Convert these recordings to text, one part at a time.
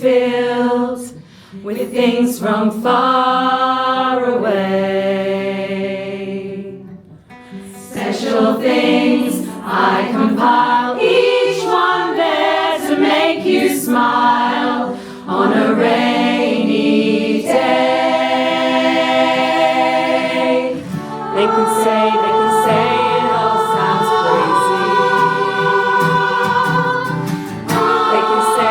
filled with things from far away. Special things I compile, each one there to make you smile on a rainy day. They can say it all sounds crazy. They can say.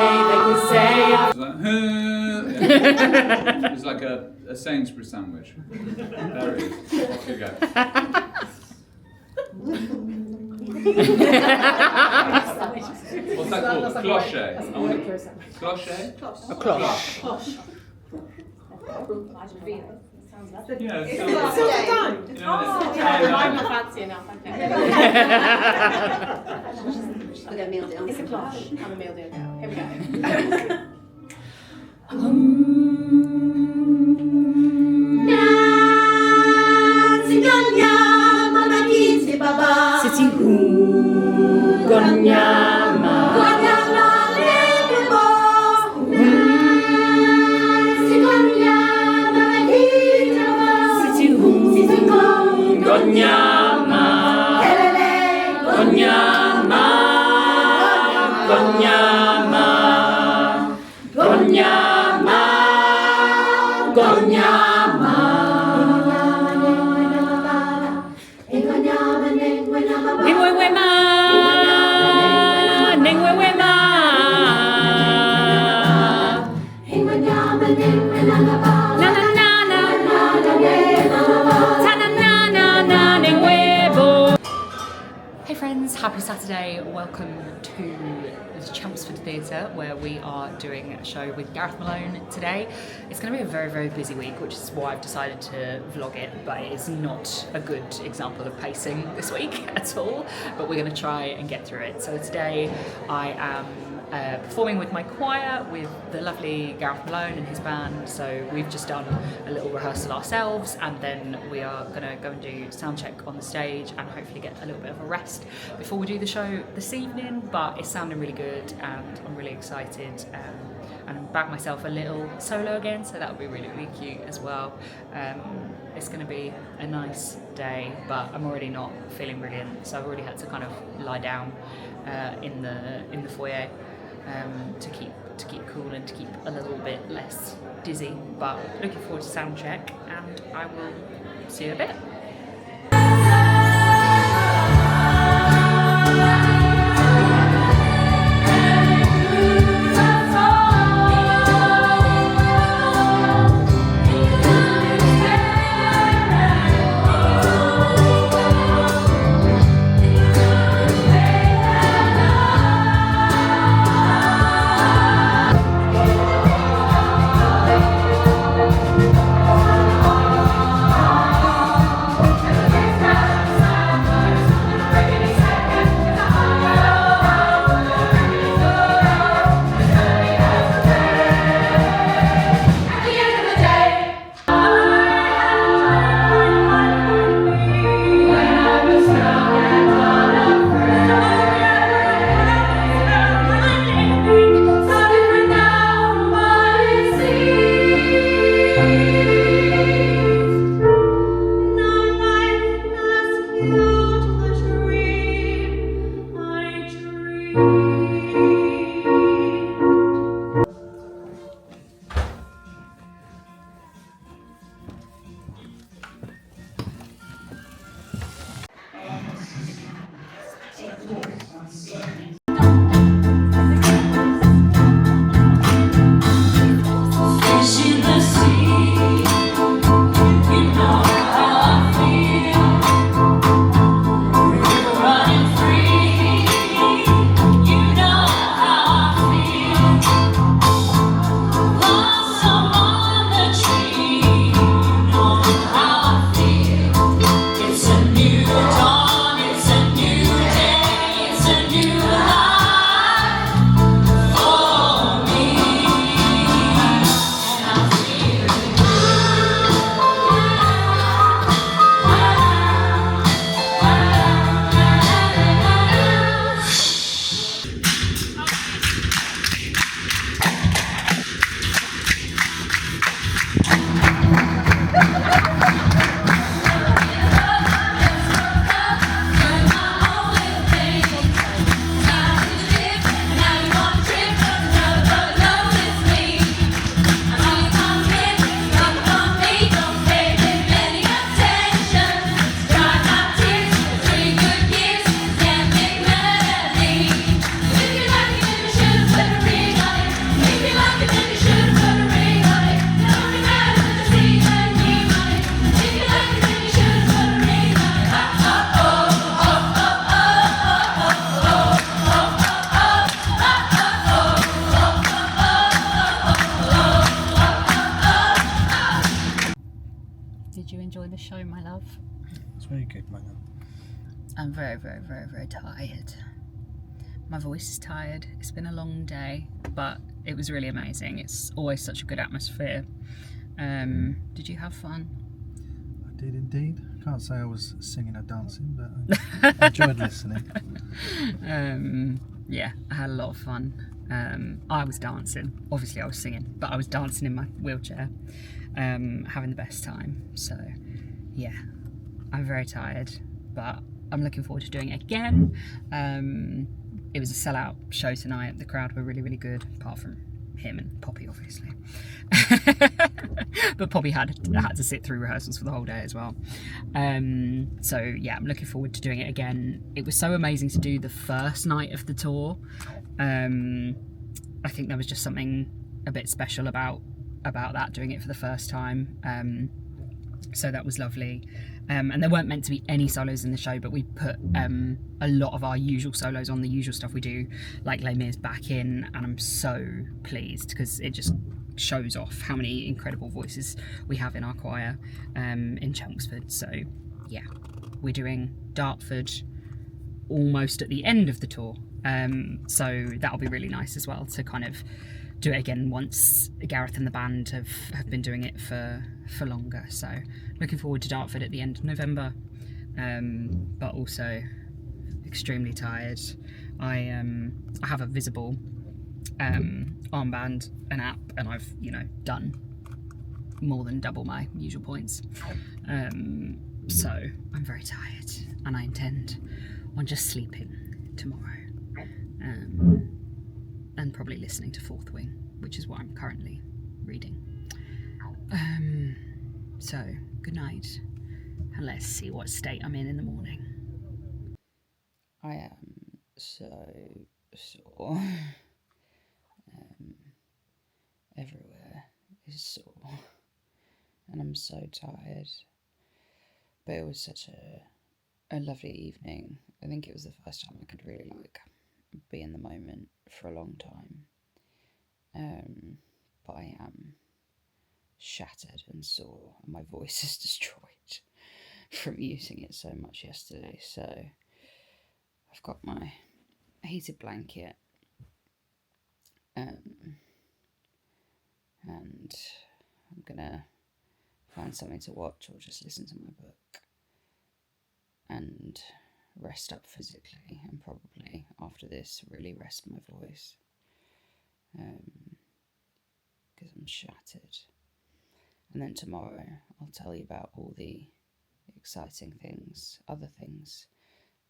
It's like a Sainsbury's sandwich. There it is. Off you go. What's that called? A cloche. Cloche? A cloche. Yeah, It's I'm not fancy enough, okay. I'll go meal deal. It's a cloche. I'm a meal deal now. Here we go. Siti Gonyama Gonyama Gonyama Gonyama Gonyama Gonyama Ningwema Ningwema Hey friends, happy Saturday. Welcome to the Chelmsford Theatre where we are doing a show with Gareth Malone today. It's going to be a very, very busy week, which is why I've decided to vlog it, but it's not a good example of pacing this week at all, but we're going to try and get through it. So today I am performing with my choir with the lovely Gareth Malone and his band. So we've just done a little rehearsal ourselves, and then we are going to go and do sound check on the stage and hopefully get a little bit of a rest before we do the show this evening. But it's sounding really good and I'm really excited, and back myself a little solo again, so that'll be really, really cute as well. It's going to be a nice day, but I'm already not feeling brilliant, so I've already had to kind of lie down in the foyer to keep cool and to keep a little bit less dizzy. But looking forward to sound check, and I will see you in a bit. Did you enjoy the show, my love? It's very good, my love. I'm very, very, very, very tired. My voice is tired. It's been a long day, but it was really amazing. It's always such a good atmosphere. Did you have fun? I did indeed. I can't say I was singing or dancing, but I enjoyed listening. Yeah, I had a lot of fun. I was dancing. Obviously I was singing, but I was dancing in my wheelchair, having the best time. So yeah, I'm very tired, but I'm looking forward to doing it again. It was a sellout show tonight. The crowd were really, really good, apart from him and Poppy, obviously. But Poppy had to sit through rehearsals for the whole day as well. So yeah, I'm looking forward to doing it again. It was so amazing to do the first night of the tour. I think there was just something a bit special about that, doing it for the first time. So that was lovely. And there weren't meant to be any solos in the show, but we put a lot of our usual solos on, the usual stuff we do, like Les Mis, back in, and I'm so pleased because it just shows off how many incredible voices we have in our choir in Chelmsford. So yeah, we're doing Dartford almost at the end of the tour, so that'll be really nice as well to kind of do it again once Gareth and the band have been doing it for longer. So looking forward to Dartford at the end of November, but also extremely tired. I have a visible armband, an app, and I've done more than double my usual points, so I'm very tired, and I intend on just sleeping tomorrow, and probably listening to Fourth Wing, which is what I'm currently reading. So good night, and let's see what state I'm in the morning. I am so sore. Everywhere is sore, and I'm so tired. But it was such a lovely evening. I think it was the first time I could really be in the moment for a long time. But I am shattered and sore, and my voice is destroyed from using it so much yesterday. So I've got my heated blanket, and I'm gonna find something to watch or just listen to my book and rest up physically, and probably after this really rest my voice, because I'm shattered. And then tomorrow I'll tell you about all the exciting things, other things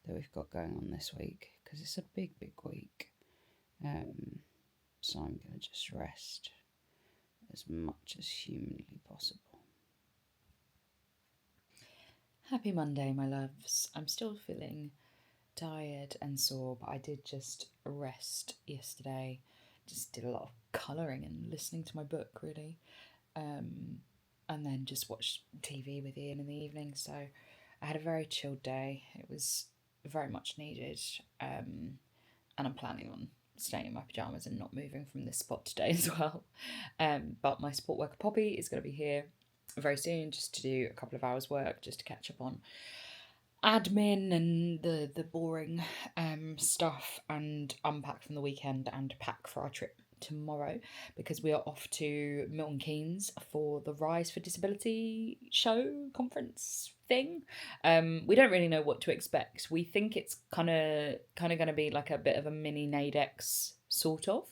that we've got going on this week, because it's a big week. So I'm gonna just rest as much as humanly possible. Happy Monday, my loves. I'm still feeling tired and sore, but I did just rest yesterday. Just did a lot of colouring and listening to my book, really. And then just watched TV with Ian in the evening. So I had a very chilled day. It was very much needed. And I'm planning on staying in my pyjamas and not moving from this spot today as well. But my support worker Poppy is going to be here very soon, just to do a couple of hours work, just to catch up on admin and the boring stuff, and unpack from the weekend and pack for our trip tomorrow, because we are off to Milton Keynes for the Rise for Disability show conference thing. We don't really know what to expect. We think it's kind of going to be like a bit of a mini Nadex sort of.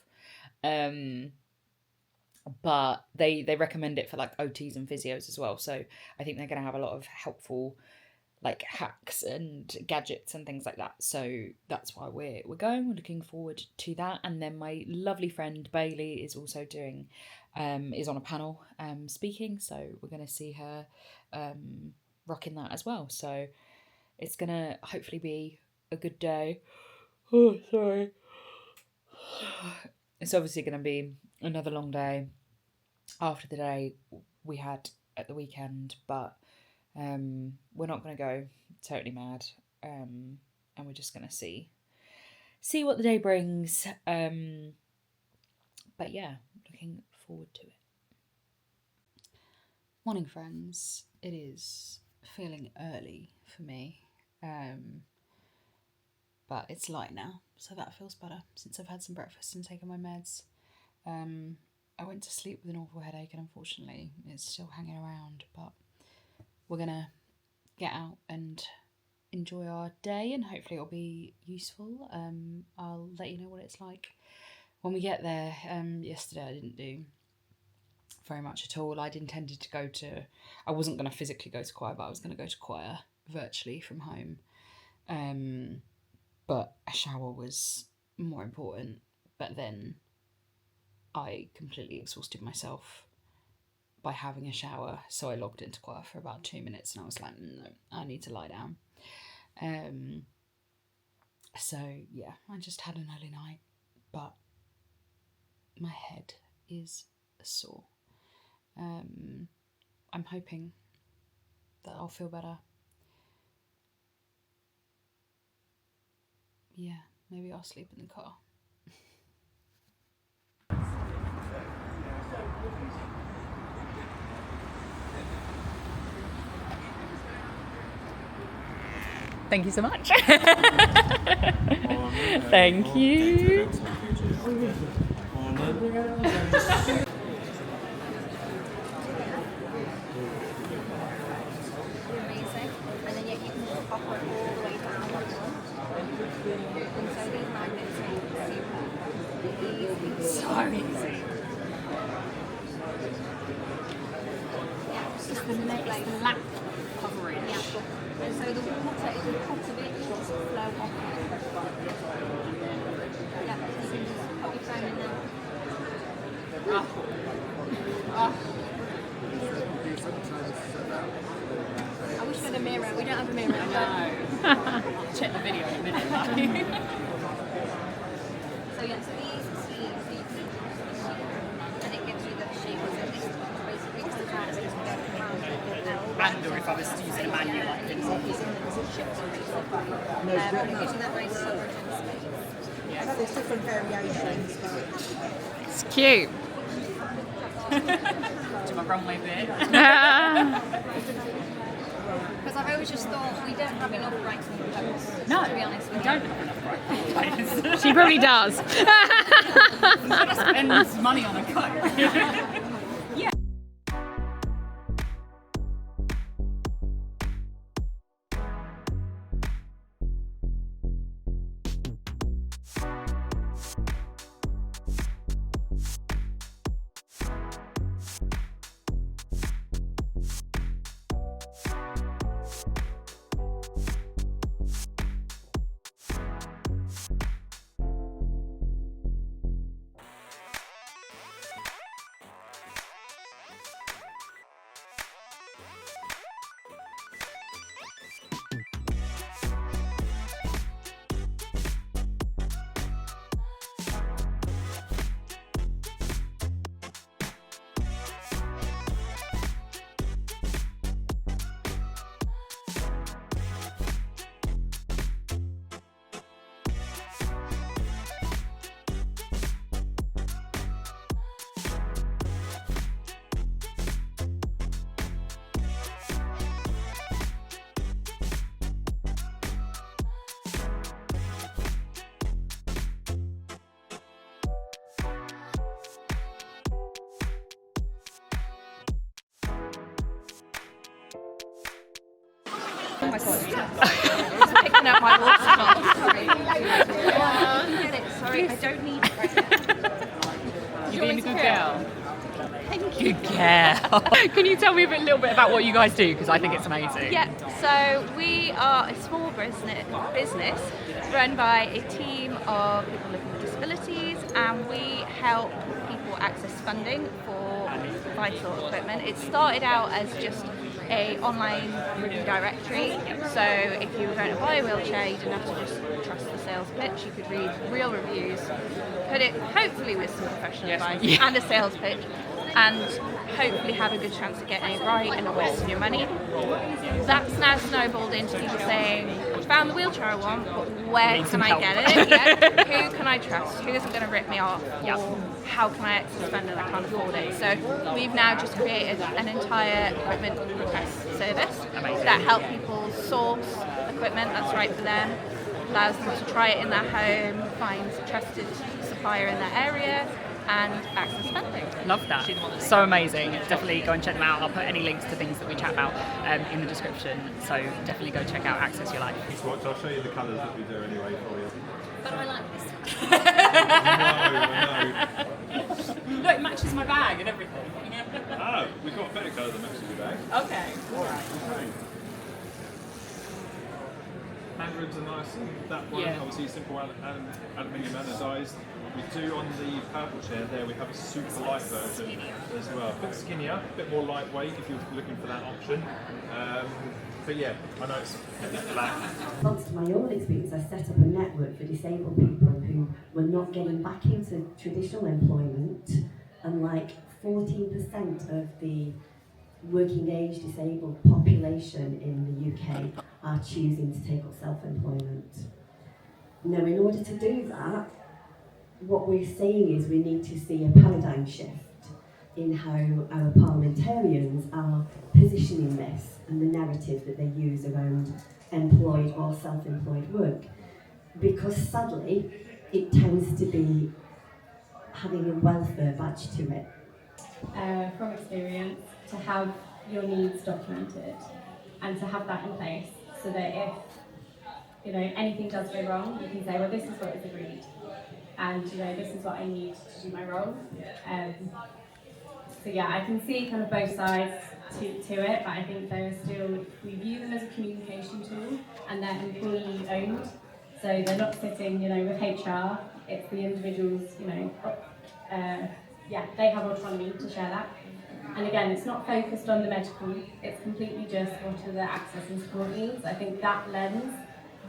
but they recommend it for like OTs and physios as well. So I think they're going to have a lot of helpful like hacks and gadgets and things like that. So that's why we're going. We're looking forward to that. And then my lovely friend Bailey is also doing is on a panel speaking. So we're going to see her rocking that as well. So it's going to hopefully be a good day. Oh, sorry. It's obviously going to be another long day after the day we had at the weekend, but we're not going to go totally mad, and we're just going to see what the day brings. But yeah, looking forward to it. Morning, friends. It is feeling early for me, but it's light now, so that feels better since I've had some breakfast and taken my meds. I went to sleep with an awful headache, and unfortunately it's still hanging around, but we're gonna get out and enjoy our day, and hopefully it'll be useful. I'll let you know what it's like when we get there. Yesterday I didn't do very much at all. I'd intended to go to, I wasn't going to physically go to choir, but I was going to go to choir virtually from home. But a shower was more important. But then I completely exhausted myself by having a shower, so I logged into choir for about 2 minutes, and I was like, no, I need to lie down. So yeah, I just had an early night, but my head is sore. I'm hoping that I'll feel better. Yeah, maybe I'll sleep in the car. Thank you so much. Thank you. Amazing. And then you can pop it all the way down. And so these magnets are super easy. So easy. Yeah, it's just The next lap coverage. Yeah. And so the water is the top of it, it will flow off. Yeah, you can just pop your phone in there. I wish we had a mirror. We don't have a mirror. I know. Check the video in a minute. So yeah, so these sleeves, and it gives you the shape of it. This basically comes out so you can go around the elbow. And or if I was using a manual, I could. But it gives you that nice coverage and space. There's different variations, but It's cute. Do my wrong way bit. Because I've always just thought we don't have enough bright clothes. No, to be honest we with don't you. have enough bright colours. She probably does. Spend money on a coat. Oh my god. Just picking up my water bottle. Sorry. Get it. Sorry, I don't need it. You're being a good girl. Good care. Can you tell me a little bit about what you guys do? Because I think it's amazing. Yeah, so we are a small business run by a team of people living with disabilities, and we help people access funding for vital equipment. It started out as just a online review directory, so if you were going to buy a wheelchair, you didn't have to just trust the sales pitch. You could read real reviews, put it hopefully with some professional advice and a sales pitch, and hopefully have a good chance of getting it right and not wasting your money. That's now snowballed into people saying, I found the wheelchair I want, but where can I get it? Yeah. Who can I trust? Who isn't going to rip me off? Or how can I access funding that I can't afford it? So we've now just created an entire equipment request service that help people source equipment that's right for them, allows them to try it in their home, find a trusted supplier in their area, and access funding. Love that. So amazing. Definitely go and check them out. I'll put any links to things that we chat about in the description. So definitely go check out Access Your Life. Watch, I'll show you the colours that we do anyway for you. But I like this. No. Look, it matches my bag and everything. Oh, we've got a better colour than matches your bag. Okay. All right. Mandarins are nice, and that one obviously simple aluminium anodised. We do on the purple chair there, we have a super light version as well. A bit skinnier, a bit more lightweight if you're looking for that option. But yeah, I know it's a bit black. Thanks to my own experience, I set up a network for disabled people who were not getting back into traditional employment, and like 14% of the working age disabled population in the UK are choosing to take up self-employment. Now, in order to do that, what we're saying is we need to see a paradigm shift in how our parliamentarians are positioning this and the narrative that they use around employed or self-employed work. Because sadly, it tends to be having a welfare badge to it. From experience, to have your needs documented and to have that in place so that if anything does go wrong, you can say, well, this is what is agreed, and this is what I need to do my role. So yeah, I can see kind of both sides to it, but I think there is still, we view them as a communication tool, and they're employee owned, so they're not sitting with HR. It's the individuals, they have autonomy to share that. And again, it's not focused on the medical, it's completely just what are the access and support needs. I think that lens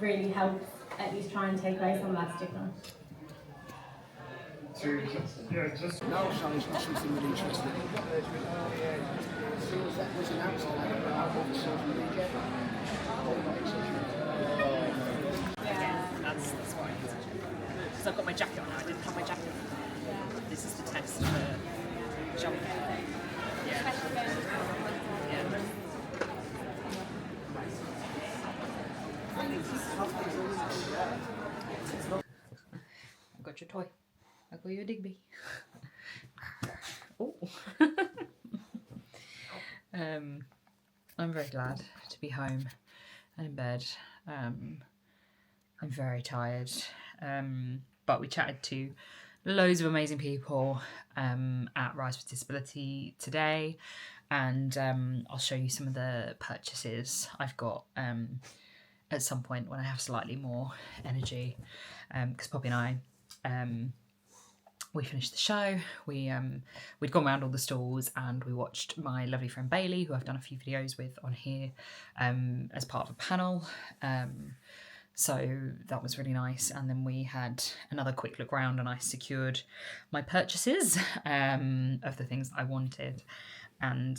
really helps at least try and take away some of that stigma. Now sounds not something we're interested in. As soon as that was announced, I got the social media. That's why. Because I've got my jacket on now. I didn't have my jacket on. This is the test for jumping. Yeah. I've got your toy. I'll call you a Digby. Oh. I'm very glad to be home and in bed. I'm very tired. But we chatted to loads of amazing people at Rise for Disability today, and I'll show you some of the purchases I've got at some point when I have slightly more energy, because Poppy and I we finished the show. We'd gone around all the stalls and we watched my lovely friend Bailey, who I've done a few videos with on here, as part of a panel. So that was really nice. And then we had another quick look around and I secured my purchases of the things that I wanted. And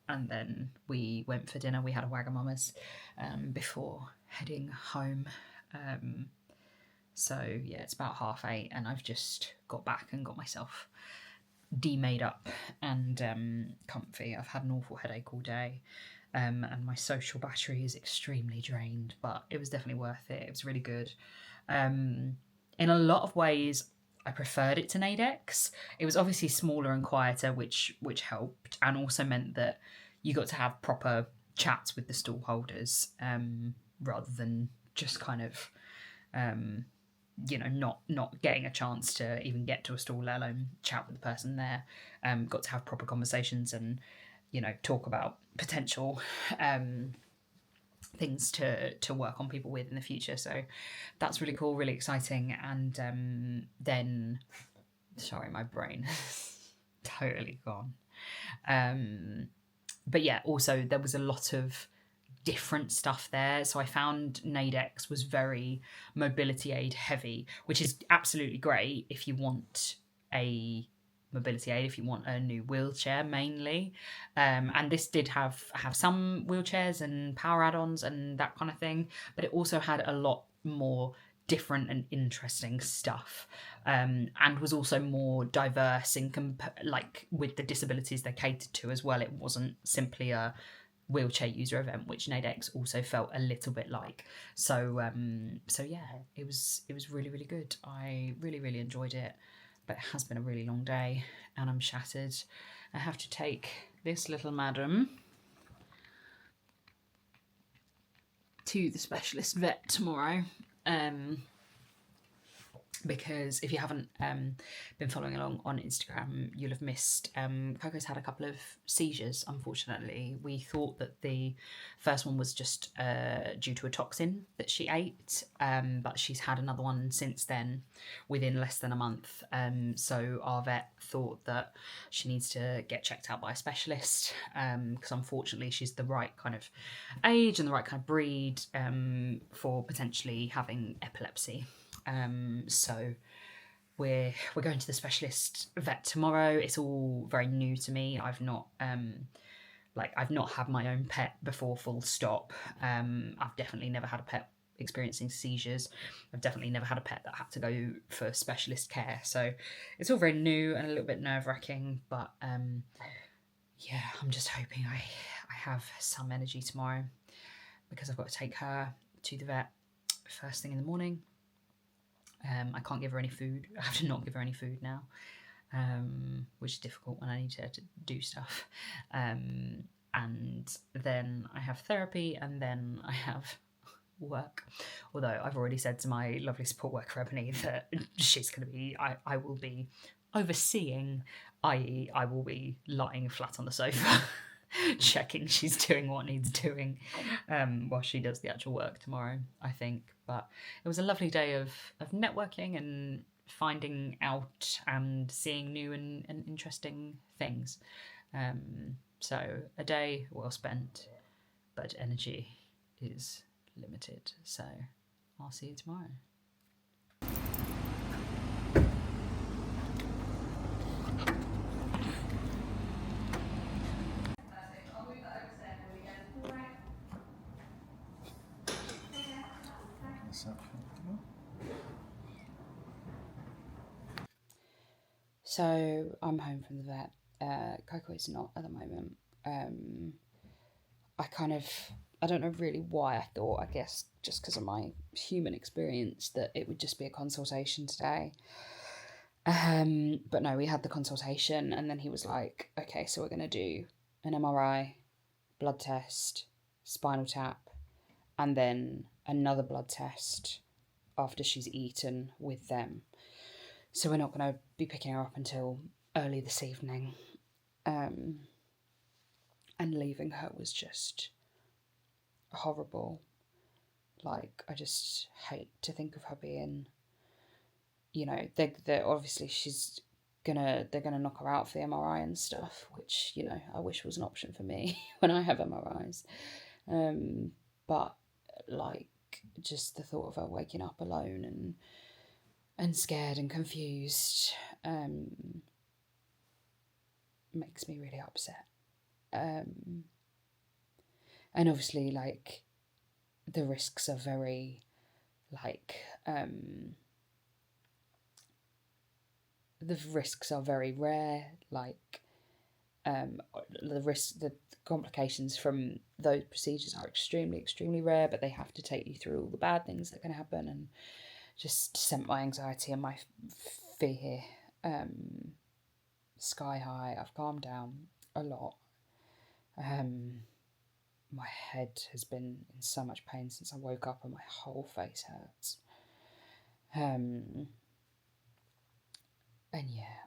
then we went for dinner. We had a Wagamama's before heading home. So yeah, it's about 8:30 and I've just got back and got myself de-made up and comfy. I've had an awful headache all day. And my social battery is extremely drained, but it was definitely worth it. It was really good. In a lot of ways, I preferred it to Nadex. It was obviously smaller and quieter, which helped, and also meant that you got to have proper chats with the stall holders, rather than just kind of you know, not getting a chance to even get to a stall, let alone chat with the person there. Got to have proper conversations and, you know, talk about potential things to work on people with in the future. So that's really cool, really exciting. And then, sorry, my brain totally gone. But yeah, also there was a lot of different stuff there. So I found Nadex was very mobility aid heavy, which is absolutely great if you want a mobility aid, if you want a new wheelchair mainly. And this did have some wheelchairs and power add-ons and that kind of thing, but it also had a lot more different and interesting stuff, and was also more diverse in like with the disabilities they catered to as well. It wasn't simply a wheelchair user event, which Nadex also felt a little bit like. So yeah, it was really, really good. I really enjoyed it, but it has been a really long day and I'm shattered. I have to take this little madam to the specialist vet tomorrow, because if you haven't been following along on Instagram, you'll have missed Coco's had a couple of seizures, unfortunately. We thought that the first one was just due to a toxin that she ate, but she's had another one since then within less than a month. So our vet thought that she needs to get checked out by a specialist, because unfortunately she's the right kind of age and the right kind of breed for potentially having epilepsy. So we're going to the specialist vet tomorrow. It's all very new to me. I've not had my own pet before, full stop. I've definitely never had a pet experiencing seizures. I've definitely never had a pet that had to go for specialist care. So it's all very new and a little bit nerve-wracking, but yeah, I'm just hoping I have some energy tomorrow, because I've got to take her to the vet first thing in the morning. I can't give her any food. I have to not give her any food now, which is difficult when I need her to do stuff. And then I have therapy, and then I have work. Although I've already said to my lovely support worker Ebony that she's going to be, I will be overseeing, i.e. I will be lying flat on the sofa checking she's doing what needs doing while she does the actual work tomorrow, I think. But it was a lovely day of networking and finding out and seeing new and interesting things. So a day well spent, but energy is limited. So I'll see you tomorrow. So I'm home from the vet. Coco is not at the moment. I don't know really why I thought, I guess just because of my human experience, that it would just be a consultation today. But no, we had the consultation and then he was like, okay, so we're going to do an MRI, blood test, spinal tap, and then another blood test after she's eaten with them. So we're not going to be picking her up until early this evening. And leaving her was just horrible. Like, I just hate to think of her being, you know, they're obviously they're gonna knock her out for the MRI and stuff, which, you know, I wish was an option for me when I have MRIs. But like, just the thought of her waking up alone and scared and confused makes me really upset. And obviously, like, the risks are very, like, the risks are very rare. Like, the complications from those procedures are extremely, extremely rare, but they have to take you through all the bad things that can happen, and just sent my anxiety and my fear sky high. I've calmed down a lot. My head has been in so much pain since I woke up, and my whole face hurts. And yeah,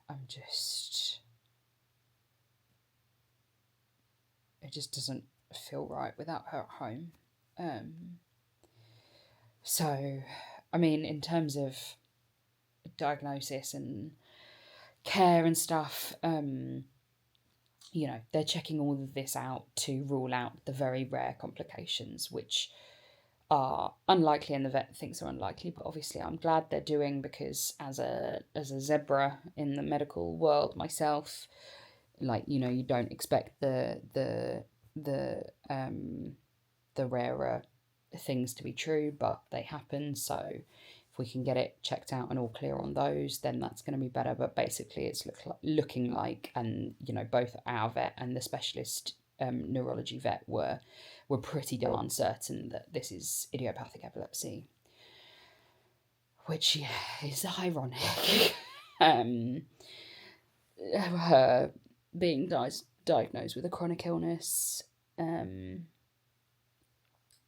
it just doesn't feel right without her at home. So, I mean, in terms of diagnosis and care and stuff, you know, they're checking all of this out to rule out the very rare complications, which are unlikely and the vet thinks are unlikely, but obviously I'm glad they're doing, because as a zebra in the medical world myself, like, you know, you don't expect the rarer things to be true, but they happen. So if we can get it checked out and all clear on those, then that's going to be better. But basically it's looking like, and you know, both our vet and the specialist neurology vet were pretty darn certain that this is idiopathic epilepsy, which, yeah, is ironic. Her being diagnosed with a chronic illness,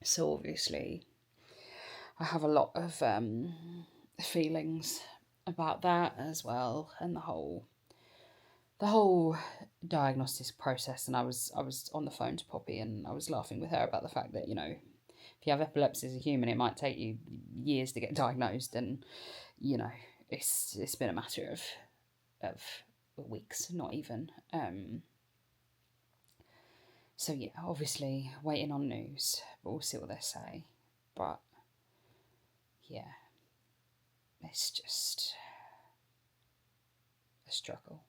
so obviously I have a lot of feelings about that as well, and the whole diagnosis process. And I was on the phone to Poppy, and I was laughing with her about the fact that, you know, if you have epilepsy as a human, it might take you years to get diagnosed, and you know, it's been a matter of weeks, not even. So yeah, obviously waiting on news, but we'll see what they say. But yeah, it's just a struggle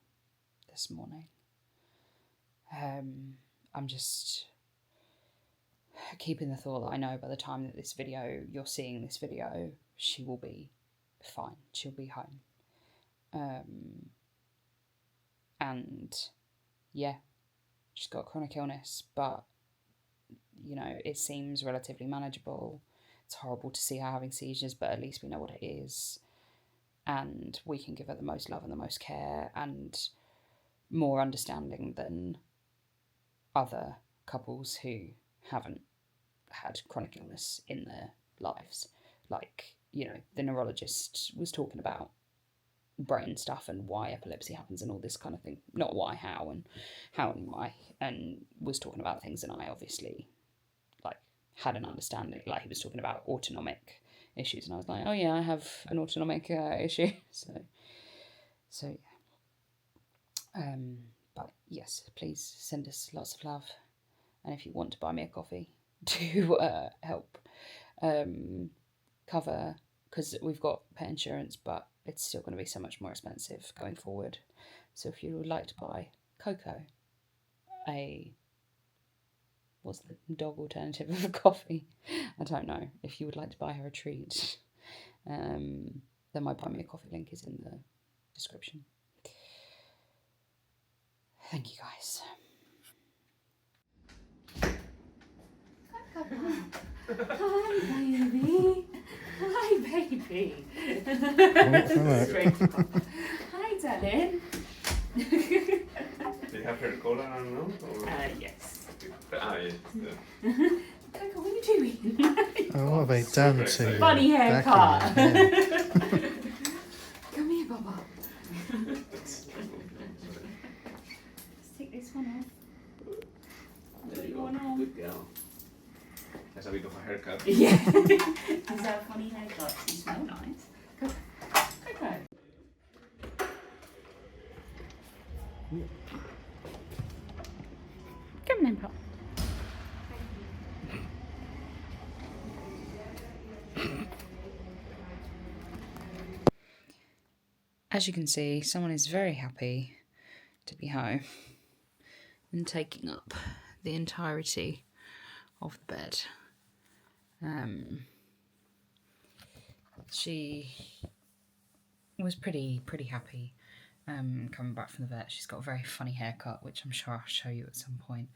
this morning. I'm just keeping the thought that I know by the time that you're seeing this video, she will be fine. She'll be home. And yeah, she's got a chronic illness, but you know, it seems relatively manageable. It's horrible to see her having seizures, but at least we know what it is, and we can give her the most love and the most care and more understanding than other couples who haven't had chronic illness in their lives. Like, you know, the neurologist was talking about brain stuff and why epilepsy happens and all this kind of thing. Not why, how and why, and was talking about things, and I obviously like had an understanding. Like, he was talking about autonomic issues, and I was like, oh yeah, I have an autonomic issue. So yeah. But yes, please send us lots of love, and if you want to buy me a coffee to help cover, because we've got pet insurance, but it's still going to be so much more expensive going forward. So if you would like to buy Coco what's the dog alternative of a coffee? I don't know. If you would like to buy her a treat, then my buy me a coffee link is in the description. Thank you guys. Hi baby. Hi baby. Hi darling. Do you have her collar on now? Yes. Yes. Coco, what are you doing? Oh, what have they done to you? Funny haircut. Yeah. Come here, Baba. Let's take this one off. There you go. Good girl. That's a bit of a haircut. Yeah. Is that a funny haircut? You smell nice. Coco. Coco. Come then, Pop. As you can see, someone is very happy to be home and taking up the entirety of the bed. She was pretty happy coming back from the vet. She's got a very funny haircut, which I'm sure I'll show you at some point.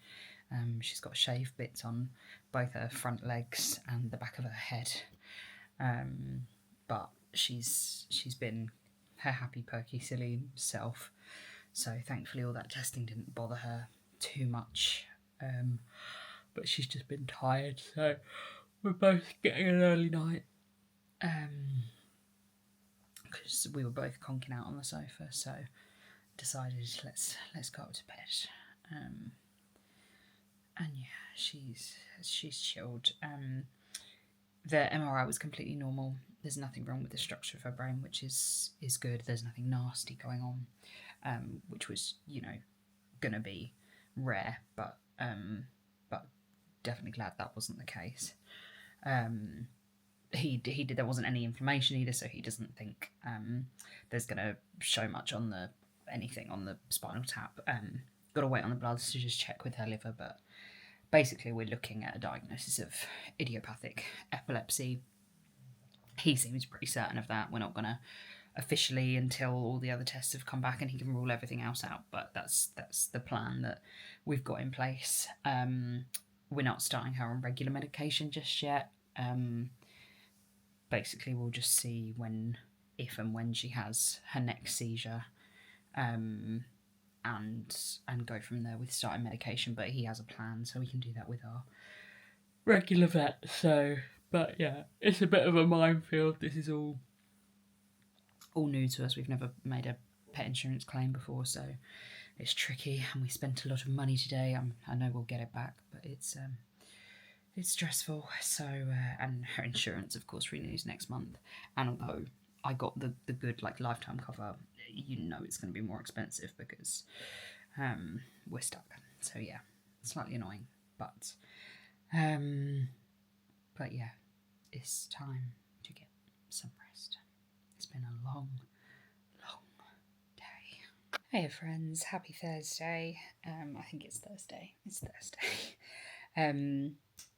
She's got shaved bits on both her front legs and the back of her head. But she's been her happy, perky, silly self. So thankfully all that testing didn't bother her too much. But she's just been tired, so we're both getting an early night. because we were both conking out on the sofa, so decided let's go up to bed. And yeah, she's chilled. The MRI was completely normal. There's nothing wrong with the structure of her brain, which is good. There's nothing nasty going on, which was, you know, gonna be rare, but definitely glad that wasn't the case. There wasn't any inflammation either, so he doesn't think there's gonna show much on anything on the spinal tap. Got to wait on the bloods to just check with her liver, but basically we're looking at a diagnosis of idiopathic epilepsy. He seems pretty certain of that. We're not gonna officially until all the other tests have come back and he can rule everything else out, but that's the plan that we've got in place. We're not starting her on regular medication just yet. Basically we'll just see if and when she has her next seizure, and go from there with starting medication. But he has a plan, so we can do that with our regular vet. So, but yeah, it's a bit of a minefield. This is all new to us. We've never made a pet insurance claim before, so it's tricky, and we spent a lot of money today. I know we'll get it back, but it's stressful. So and her insurance of course renews next month, and although I got the good like lifetime cover, you know it's going to be more expensive because we're stuck. So yeah, slightly annoying, but yeah, it's time to get some rest. It's been a long day. Hey friends, happy Thursday. I think it's Thursday. It's Thursday.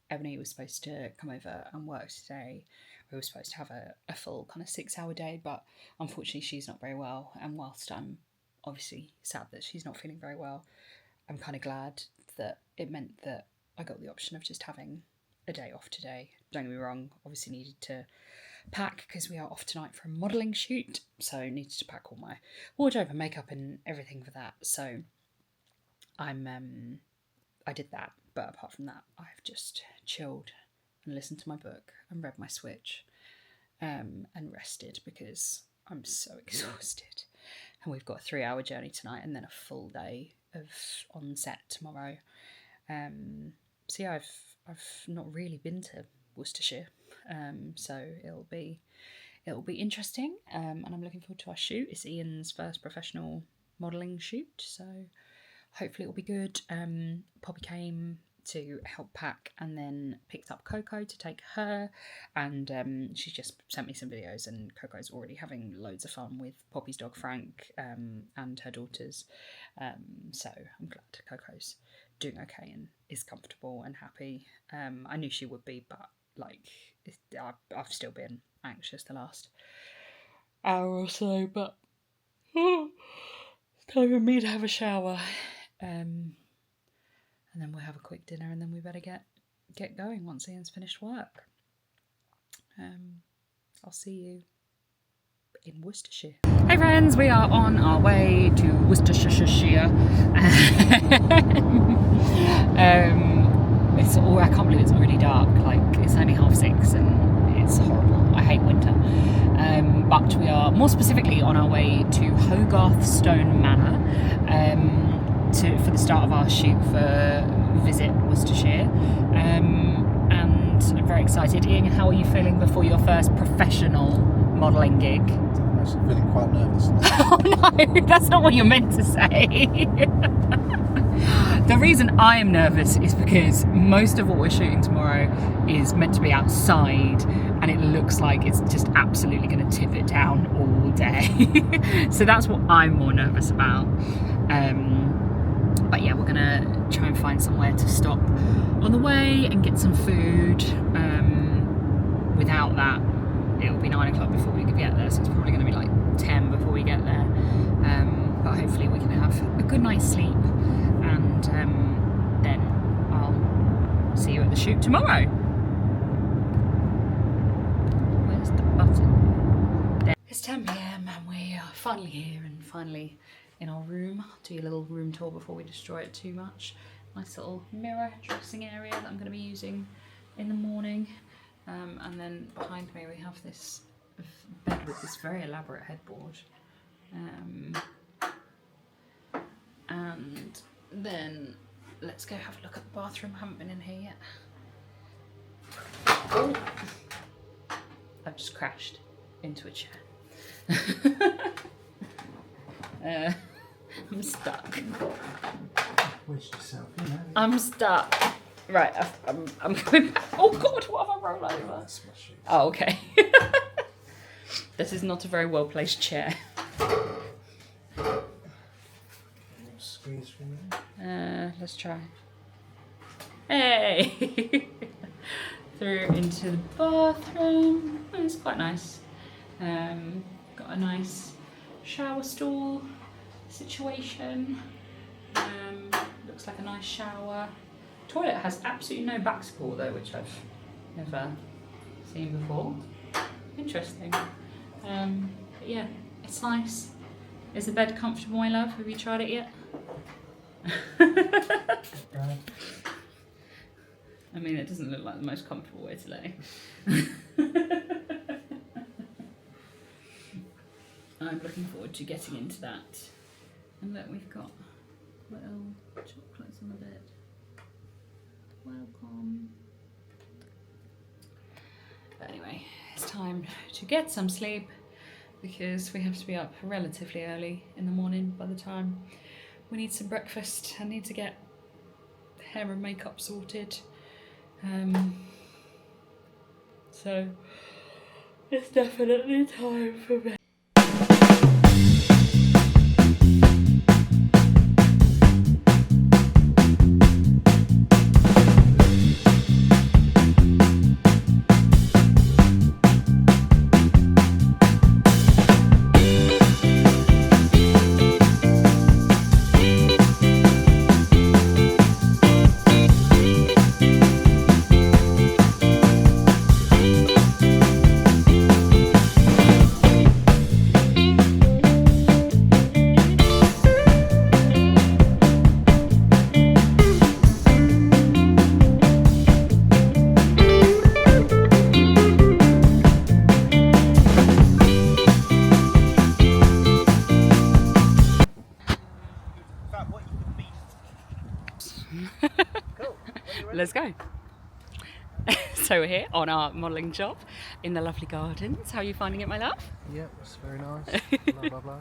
Ebony was supposed to come over and work today. We were supposed to have a full kind of 6-hour day, but unfortunately she's not very well. And whilst I'm obviously sad that she's not feeling very well, I'm kind of glad that it meant that I got the option of just having a day off today. Don't get me wrong, obviously needed to pack because we are off tonight for a modelling shoot, so needed to pack all my wardrobe and makeup and everything for that. So I did that, but apart from that, I've just chilled and listened to my book and read my Switch, and rested because I'm so exhausted. And we've got a 3-hour journey tonight and then a full day of on set tomorrow. So yeah, I've not really been to Worcestershire, so it'll be interesting, and I'm looking forward to our shoot. It's Ian's first professional modelling shoot, so hopefully it'll be good. Poppy came to help pack and then picked up Coco to take her, and she just sent me some videos, and Coco's already having loads of fun with Poppy's dog Frank and her daughters, so I'm glad Coco's doing okay and is comfortable and happy. I knew she would be, but like I've still been anxious the last hour or so, but it's time for me to have a shower, and then we'll have a quick dinner, and then we better get going once Ian's finished work. I'll see you in Worcestershire. Hey friends, we are on our way to Worcestershire. I can't believe it's already dark. Like, it's only 6:30 and it's horrible. I hate winter. But we are more specifically on our way to Hogarths Stone Manor for the start of our shoot for Visit Worcestershire. And I'm very excited. Ian, how are you feeling before your first professional modelling gig? I'm actually feeling quite nervous. Oh no, that's not what you're meant to say. The reason I am nervous is because most of what we're shooting tomorrow is meant to be outside, and it looks like it's just absolutely going to tip it down all day. So that's what I'm more nervous about. But yeah, we're going to try and find somewhere to stop on the way and get some food. Without that, it'll be 9 o'clock before we can get there, so it's probably going to be like 10 before we get there. But hopefully we can have a good night's sleep, and then I'll see you at the shoot tomorrow. Where's the button? There. It's 10 PM and we are finally here and finally in our room. I'll do a little room tour before we destroy it too much. Nice little mirror dressing area that I'm going to be using in the morning. And then behind me we have this bed with this very elaborate headboard. And then let's go have a look at the bathroom. I haven't been in here yet. Oh. I've just crashed into a chair. I'm stuck. Wedged yourself in, haven't you? I'm stuck. Right, I'm going back. Oh God, what have I rolled over? That's my shoes. Oh, okay. This is not a very well placed chair. Squeeze from there. Let's try. Hey! Through into the bathroom. Oh, it's quite nice. Got a nice shower stall situation. Looks like a nice shower. Toilet has absolutely no back support though, which I've never seen before. Interesting. But yeah, it's nice. Is the bed comfortable, my love? Have you tried it yet? I mean, it doesn't look like the most comfortable way to lay. I'm looking forward to getting into that. And look, we've got little chocolates on the bed. Welcome. But anyway, it's time to get some sleep because we have to be up relatively early in the morning by the time we need some breakfast. I need to get hair and makeup sorted. So it's definitely time for bed. Let's go. So we're here on our modelling job in the lovely gardens. How are you finding it, my love? Yep, it's very nice. Blah, blah, blah.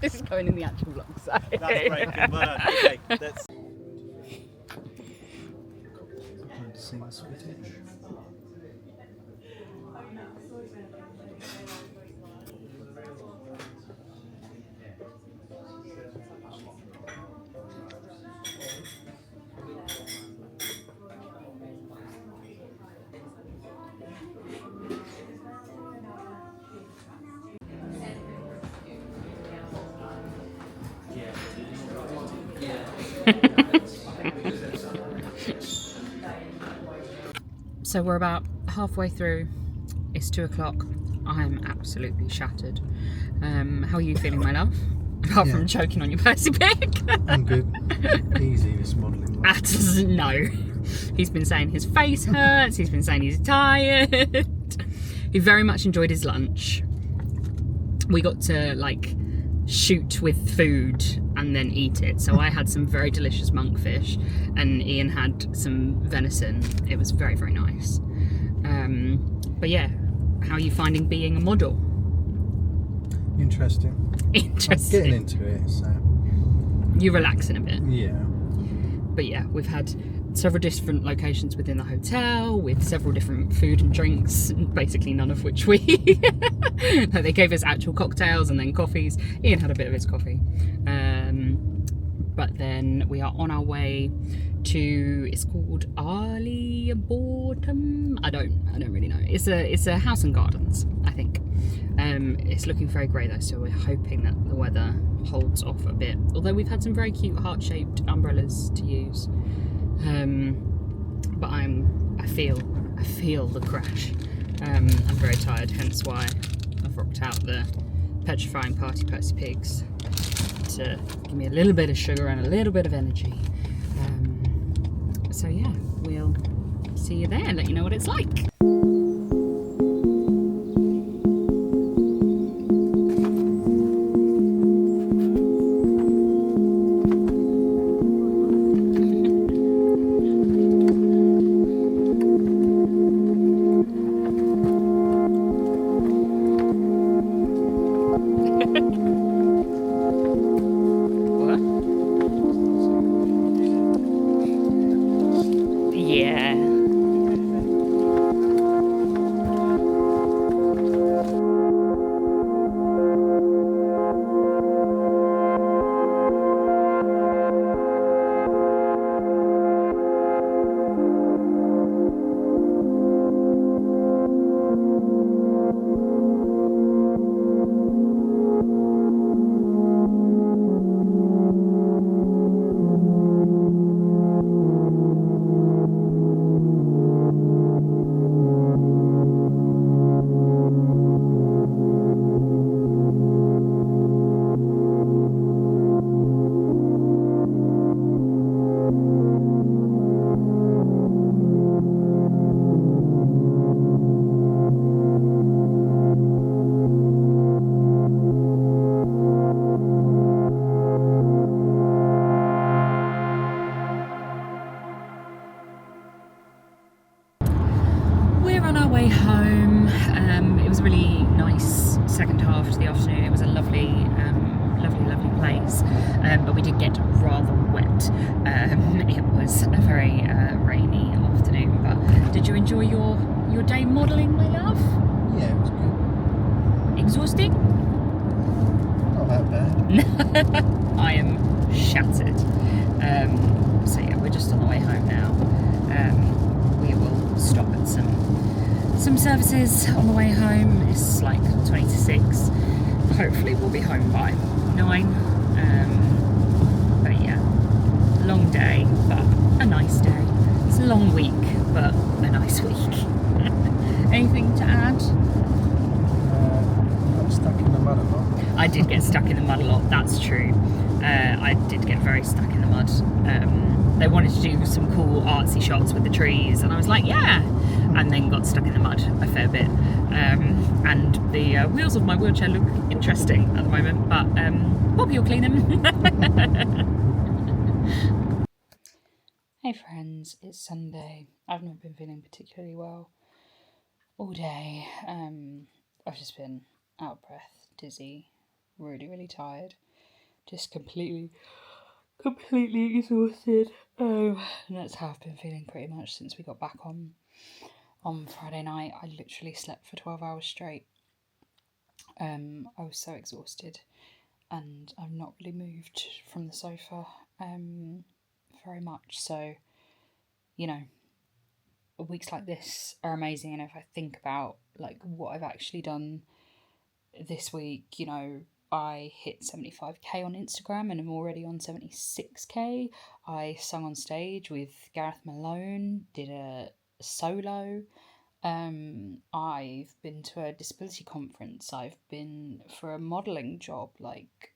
This is going in the actual vlog, so. That's breaking, but okay, that's... Going to see the footage. So we're about halfway through. It's 2 o'clock. I'm absolutely shattered. How are you feeling, my love? Apart from choking on your Percy pig. I'm good. Easy, this modelling. That doesn't know. He's been saying his face hurts. He's been saying he's tired. He very much enjoyed his lunch. We got to like shoot with food and then eat it. So I had some very delicious monkfish and Ian had some venison. It was very, very nice. But yeah, how are you finding being a model? Interesting. Interesting. I'm getting into it, so. You're relaxing a bit. Yeah. But yeah, we've had several different locations within the hotel with several different food and drinks, basically none of which we they gave us actual cocktails and then coffees. Ian had a bit of his coffee, but then we are on our way to, it's called Arly Arboretum. I don't really know. It's a house and gardens, I think. It's looking very grey though, so we're hoping that the weather holds off a bit, although we've had some very cute heart-shaped umbrellas to use. But I feel the crash. I'm very tired, hence why I've rocked out the petrifying party Percy pigs to give me a little bit of sugar and a little bit of energy. So yeah, we'll see you there and let you know what it's like. really nice second half to the afternoon. It was a lovely place, but we did get rather wet. It was a very rainy afternoon. But did you enjoy your day modelling, my love? Yeah, it was good. Exhausting? Not that bad. I am shattered. So yeah, we're just on the way home now. We will stop at some services on the way home. It's like 20 to 6. Hopefully we'll be home by 9. But yeah, long day, but a nice day. It's a long week, but a nice week. Anything to add? Got stuck in the mud a lot. I did get stuck in the mud a lot, that's true. I did get very stuck in the mud. They wanted to do some cool artsy shots with the trees, and I was like, yeah! And then got stuck in the mud a fair bit. And the wheels of my wheelchair look interesting at the moment, but Bobby will clean them. Hey friends, it's Sunday. I've not been feeling particularly well all day. I've just been out of breath, dizzy, really tired, just completely exhausted. And that's how I've been feeling pretty much since we got back on Friday night. I literally slept for 12 hours straight. I was so exhausted, and I've not really moved from the sofa very much. So, you know, weeks like this are amazing. And if I think about like what I've actually done this week, you know, I hit 75k on Instagram and I'm already on 76k. I sung on stage with Gareth Malone, did a solo. I've been to a disability conference. I've been for a modelling job. Like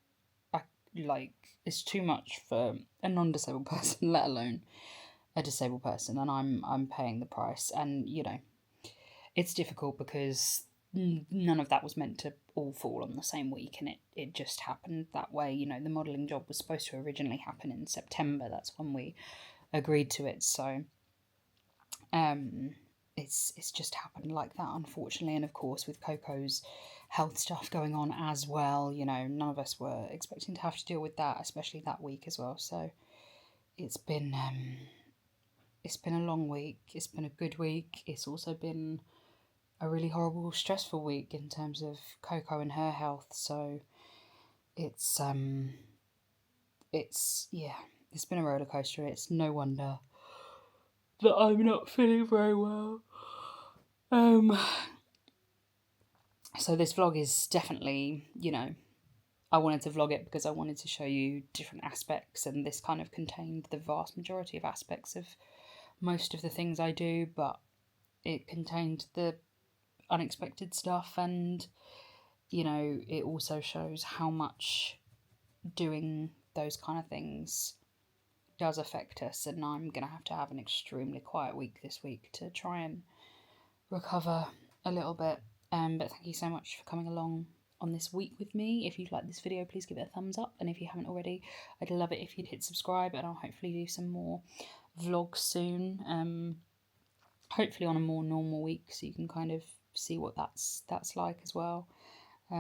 it's too much for a non-disabled person, let alone a disabled person, and I'm paying the price. And you know, it's difficult because none of that was meant to all fall on the same week, and it just happened that way. You know, the modelling job was supposed to originally happen in September. That's when we agreed to it. So it's just happened like that, unfortunately. And of course, with Coco's health stuff going on as well, you know, none of us were expecting to have to deal with that, especially that week as well. So it's been a long week. It's been a good week. It's also been a really horrible, stressful week in terms of Coco and her health. So it's been a roller coaster. It's no wonder that I'm not feeling very well. So this vlog is definitely, you know, I wanted to vlog it because I wanted to show you different aspects, and this kind of contained the vast majority of aspects of most of the things I do, but it contained the unexpected stuff, and you know, it also shows how much doing those kind of things does affect us. And I'm gonna have to have an extremely quiet week this week to try and recover a little bit. But thank you so much for coming along on this week with me. If you like this video, please give it a thumbs up, and if you haven't already, I'd love it if you'd hit subscribe, and I'll hopefully do some more vlogs soon, hopefully on a more normal week, so you can kind of see what that's like as well. But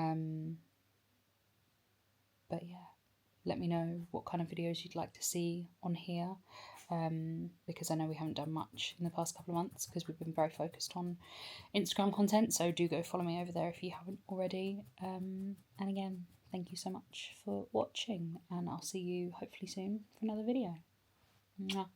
yeah, let me know what kind of videos you'd like to see on here, because I know we haven't done much in the past couple of months because we've been very focused on Instagram content, so do go follow me over there if you haven't already. And again, thank you so much for watching, and I'll see you hopefully soon for another video. Mwah.